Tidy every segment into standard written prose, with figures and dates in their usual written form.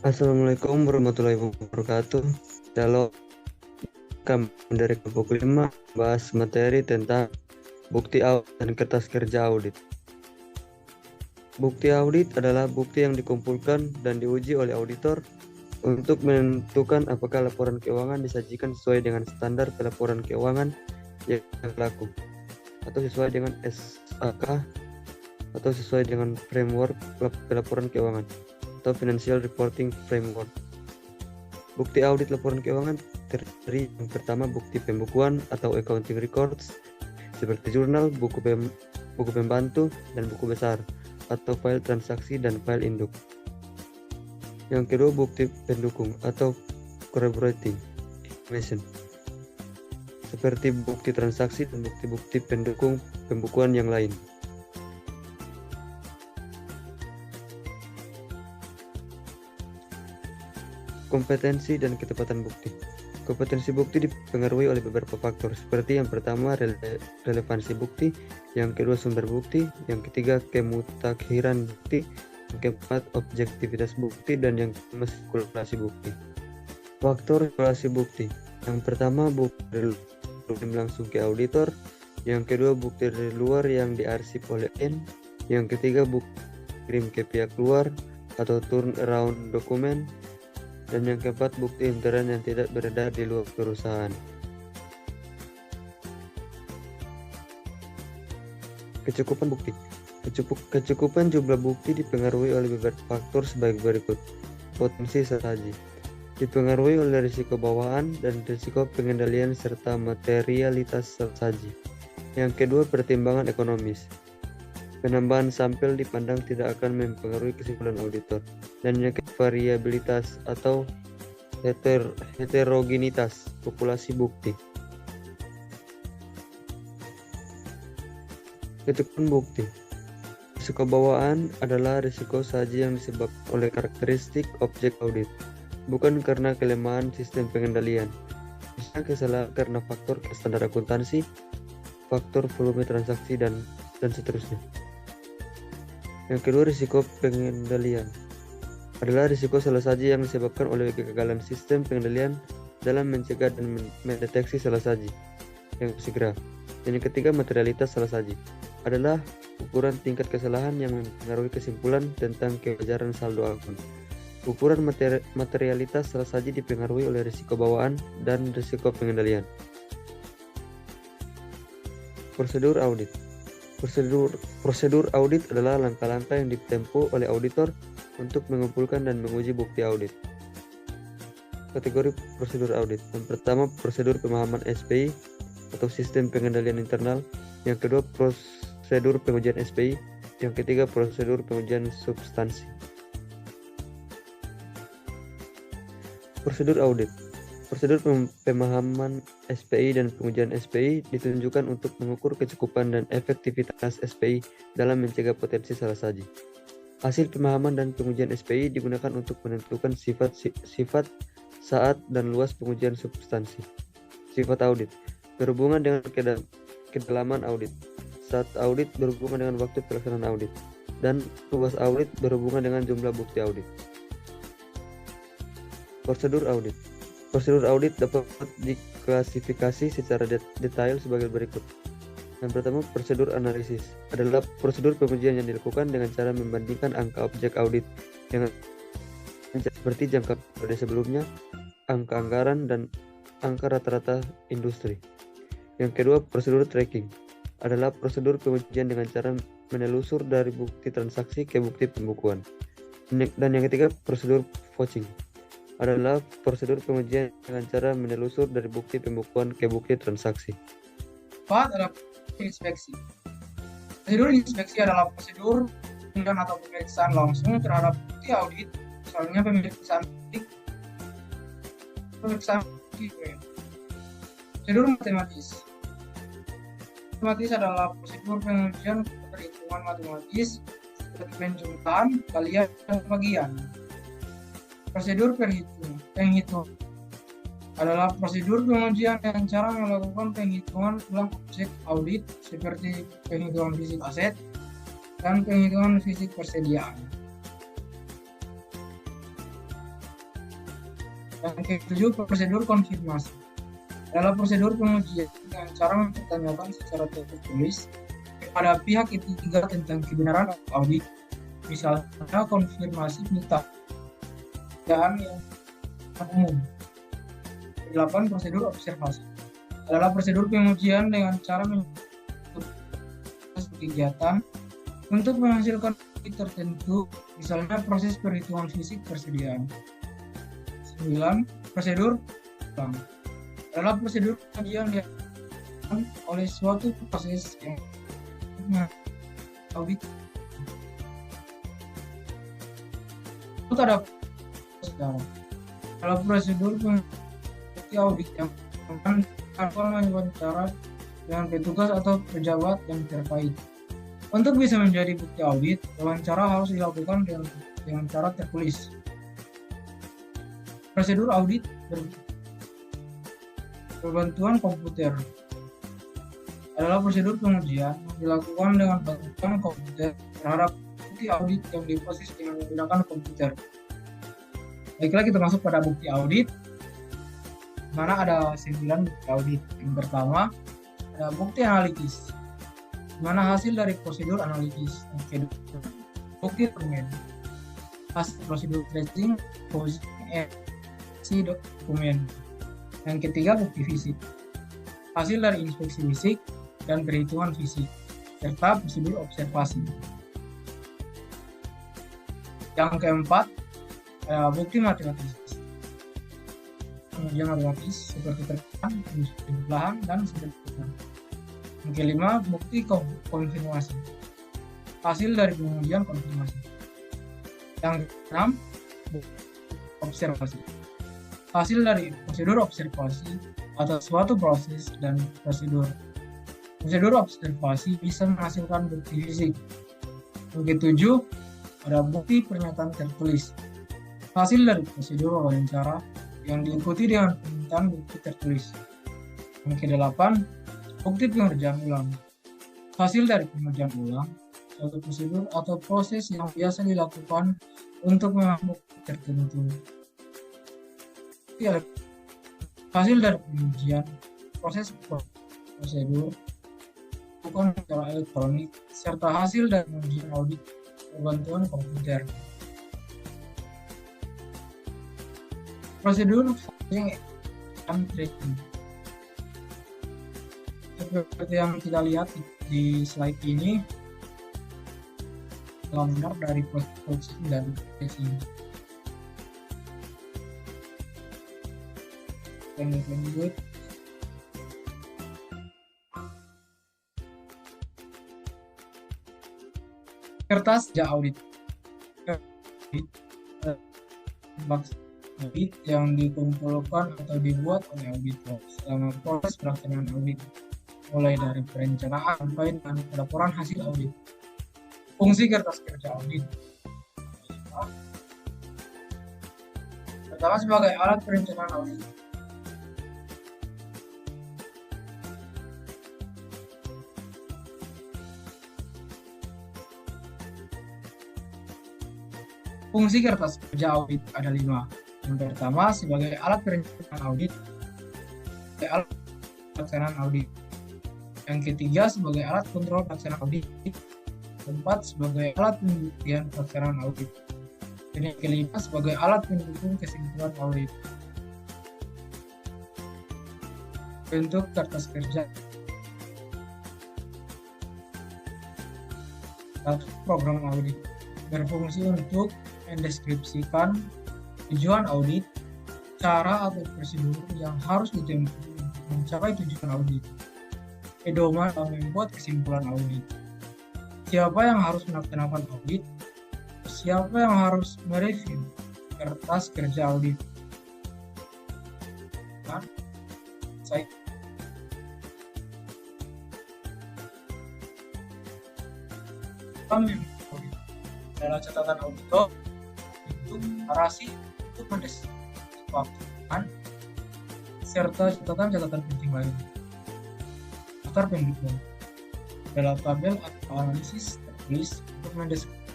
Assalamualaikum warahmatullahi wabarakatuh. Kalau kami dari kelompok 5 bahas materi tentang bukti audit dan kertas kerja audit. Bukti audit adalah bukti yang dikumpulkan dan diuji oleh auditor untuk menentukan apakah laporan keuangan disajikan sesuai dengan standar pelaporan keuangan yang berlaku atau sesuai dengan SAK atau sesuai dengan framework pelaporan keuangan atau Financial Reporting Framework. Bukti audit laporan keuangan terdiri yang pertama bukti pembukuan atau accounting records seperti jurnal, buku pembantu, dan buku besar atau file transaksi dan file induk. Yang kedua bukti pendukung atau corroborating information seperti bukti transaksi dan bukti-bukti pendukung pembukuan yang lain. Kompetensi dan ketepatan bukti. Kompetensi bukti dipengaruhi oleh beberapa faktor, seperti yang pertama relevansi bukti, yang kedua sumber bukti, yang ketiga kemutakhiran bukti, yang keempat objektivitas bukti, dan yang kelima sirkulasi bukti. Faktor sirkulasi bukti. Yang pertama bukti langsung ke auditor, yang kedua bukti dari luar yang diarsip oleh N, yang ketiga bukti kirim ke pihak luar atau turn around dokumen, dan yang keempat bukti intern yang tidak beredar di luar perusahaan. Kecukupan bukti. Kecukupan jumlah bukti dipengaruhi oleh beberapa faktor sebagai berikut. Potensi saji dipengaruhi oleh risiko bawaan dan risiko pengendalian serta materialitas saji. Yang kedua, pertimbangan ekonomis. Penambahan sampel dipandang tidak akan mempengaruhi kesimpulan auditor. Dan yang ketiga, variabilitas atau heterogenitas populasi bukti. Kecukupan bukti. Risiko bawaan adalah risiko saji yang disebabkan oleh karakteristik objek audit, bukan karena kelemahan sistem pengendalian. Misalnya kesalahan karena faktor standar akuntansi, faktor volume transaksi, dan seterusnya. Yang kedua, risiko pengendalian adalah risiko salah saji yang disebabkan oleh kegagalan sistem pengendalian dalam mencegah dan mendeteksi salah saji yang segera. Dan yang ketiga, materialitas salah saji adalah ukuran tingkat kesalahan yang mempengaruhi kesimpulan tentang kewajaran saldo akun. Ukuran materialitas salah saji dipengaruhi oleh risiko bawaan dan risiko pengendalian. Prosedur audit. Prosedur audit adalah langkah-langkah yang ditempuh oleh auditor untuk mengumpulkan dan menguji bukti audit. Kategori prosedur audit. Yang pertama, prosedur pemahaman SPI atau sistem pengendalian internal. Yang kedua, prosedur pengujian SPI. Yang ketiga, prosedur pengujian substansi. Prosedur audit. Prosedur pemahaman SPI dan pengujian SPI ditunjukkan untuk mengukur kecukupan dan efektivitas SPI dalam mencegah potensi salah saji. Hasil pemahaman dan pengujian SPI digunakan untuk menentukan sifat, saat, dan luas pengujian substansi. Sifat audit berhubungan dengan kedalaman audit. Saat audit berhubungan dengan waktu pelaksanaan audit. Dan luas audit berhubungan dengan jumlah bukti audit. Prosedur audit. Prosedur audit dapat diklasifikasi secara detail sebagai berikut. Yang pertama, prosedur analisis adalah prosedur pengujian yang dilakukan dengan cara membandingkan angka objek audit dengan seperti jangka periode sebelumnya, angka anggaran, dan angka rata-rata industri. Yang kedua, prosedur tracking adalah prosedur pengujian dengan cara menelusur dari bukti transaksi ke bukti pembukuan. Dan yang ketiga, prosedur vouching adalah prosedur pengujian dengan cara menelusur dari bukti pembukuan ke bukti transaksi. Empat adalah inspeksi. Prosedur inspeksi adalah prosedur penelitian atau pemeriksaan langsung terhadap bukti audit, misalnya pemeriksaan prosedur matematis. Matematis adalah prosedur pengujian perhitungan matematis seperti penjumlahan, kalian, dan bagian. Prosedur penghitung adalah prosedur pengujian dengan cara melakukan penghitungan ulang objek audit seperti penghitungan fisik aset dan penghitungan fisik persediaan. Yang ketujuh, prosedur konfirmasi. Adalah prosedur pengujian dengan cara mempertanyakan secara tertulis kepada pihak ketiga tentang kebenaran audit, misalnya konfirmasi penelitian yang umum. 8. Prosedur observasi adalah prosedur pengujian dengan cara kegiatan untuk menghasilkan tertentu, misalnya proses perhitungan fisik persediaan. 9. Prosedur ulang adalah prosedur pengujian yang oleh suatu proses yang audit. Itu ada kalau prosedur audit yang akan mewawancara dengan petugas atau pejabat yang terkait. Untuk bisa menjadi bukti audit, wawancara harus dilakukan dengan cara tertulis. Prosedur audit berbantuan komputer adalah prosedur pengujian yang dilakukan dengan bantuan komputer terhadap bukti audit yang diproses dengan menggunakan komputer. Baiklah, kita masuk pada bukti audit, mana ada 9 bukti audit. Yang pertama ada bukti analitis, mana hasil dari prosedur analitis. Yang kedua, bukti dokumen, hasil prosedur tracing dokumen. Yang ketiga, bukti fisik, hasil dari inspeksi fisik dan perhitungan fisik, serta prosedur observasi. Yang keempat, bukti matematis, pengujian matematis seperti terkesan, belahan, dan sebagainya. Yang kelima, bukti konfirmasi, hasil dari pengujian konfirmasi. Yang keenam, observasi, hasil dari prosedur observasi atau suatu proses dan prosedur. Prosedur observasi bisa menghasilkan bukti fisik. Yang ketujuh, ada bukti pernyataan tertulis, hasil dari prosedur wawancara yang diikuti dengan permintaan bukti tertulis. Yang kedelapan, bukti pengerjaan ulang, hasil dari pengerjaan ulang suatu prosedur atau proses yang biasa dilakukan untuk mengambil bukti tertentu. Hasil dari pengujian proses prosedur bukan secara elektronik, serta hasil dari pengujian audit berbantuan komputer. Prosedur yang tracking seperti yang kita lihat di slide ini, gambar dari proses dan tracing. Lanjut. Kertas audit yang dikumpulkan atau dibuat oleh auditor selama proses pelaksanaan audit, mulai dari perencanaan sampai dengan laporan hasil audit. Fungsi kertas kerja audit: pertama, sebagai alat perencanaan audit. Fungsi kertas kerja audit ada 5. Yang pertama, sebagai alat perencanaan audit. Alat pelaksanaan audit. Yang ketiga, sebagai alat kontrol pelaksanaan audit. Keempat, sebagai alat pembuktian pelaksanaan audit. Dan yang kelima, sebagai alat pendukung kesimpulan audit. Bentuk kertas kerja: program audit berfungsi untuk mendeskripsikan tujuan audit, cara atau prosedur yang harus ditempuh untuk mencapai tujuan audit, pedoman dalam membuat kesimpulan audit, siapa yang harus melaksanakan audit, siapa yang harus mereview kertas kerja audit. Nah, saya adalah catatan auditor untuk narasi untuk mendeskripsikan serta catatan-catatan penting lain. Daftar pendukung adalah tabel atau analisis tertulis untuk mendeskripsikan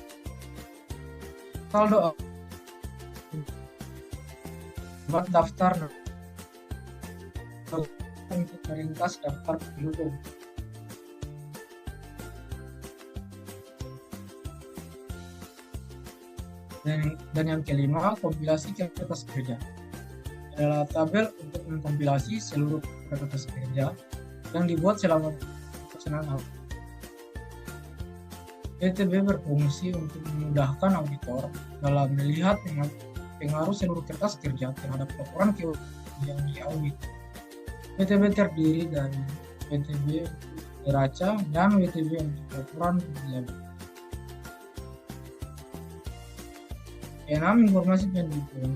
saldo buat daftar untuk meringkas daftar pendukung. Dan yang kelima, kompilasi kertas kerja. Adalah tabel untuk mengkompilasi seluruh kertas kerja yang dibuat selama pelaksanaan audit. PTB berfungsi untuk memudahkan auditor dalam melihat pengaruh seluruh kertas kerja terhadap laporan keuangan yang diaudit. PTB terdiri dari PTB neraca dan WTB untuk laporan penjualan. Keenam, informasi pendukung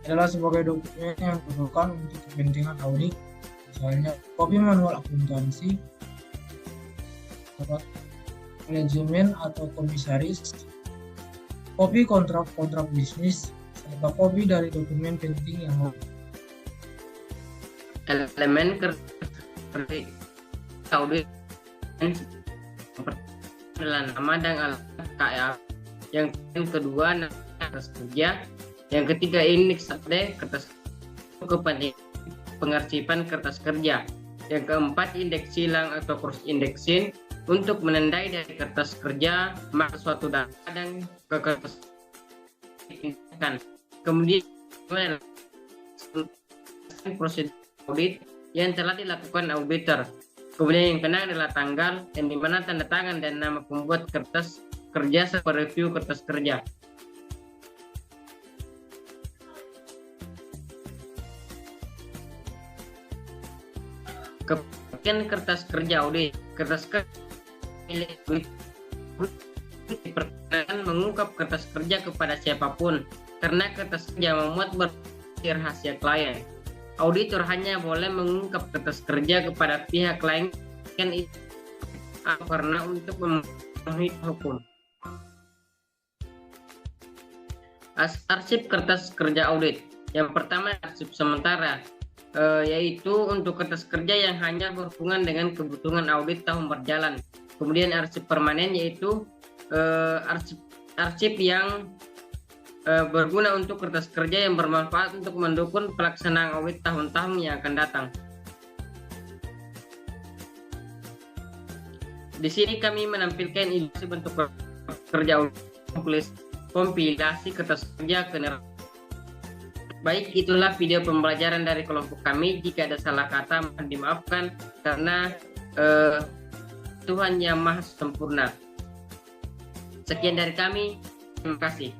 adalah sebagai dokumen yang diperlukan untuk kepentingan audit, misalnya kopi manual akuntansi, manajemen atau komisaris, kopi kontrak bisnis, serta kopi dari dokumen penting yang elemen audit adalah nama dan alamat KA. Yang kedua, kertas kerja. Yang ketiga, indeks kertas pengarsipan kertas kerja. Yang keempat, indeks silang atau cross indexing untuk menandai dari kertas kerja maka suatu data dan ke kertas. Kemudian prosedur audit yang telah dilakukan auditor. Kemudian yang keenam adalah tanggal yang dimana tanda tangan dan nama pembuat kertas kerja serta review kertas kerja. Kemudian kertas kerja audit. Kertas kerja diperkenakan mengungkap kertas kerja kepada siapapun karena kertas kerja memuat rahasia klien. Auditor hanya boleh mengungkap kertas kerja kepada pihak lain karena untuk memenuhi hukum. Arsip kertas kerja audit. Yang pertama, arsip sementara, yaitu untuk kertas kerja yang hanya berhubungan dengan kebutuhan audit tahun berjalan. Kemudian arsip permanen, yaitu arsip yang berguna untuk kertas kerja yang bermanfaat untuk mendukung pelaksanaan audit tahun-tahun yang akan datang. Di sini kami menampilkan ilustrasi bentuk kerja audit, kompilasi kertas kerja ke neraca. Baik, itulah video pembelajaran dari kelompok kami. Jika ada salah kata, mohon dimaafkan karena Tuhan yang Maha Sempurna. Sekian dari kami. Terima kasih.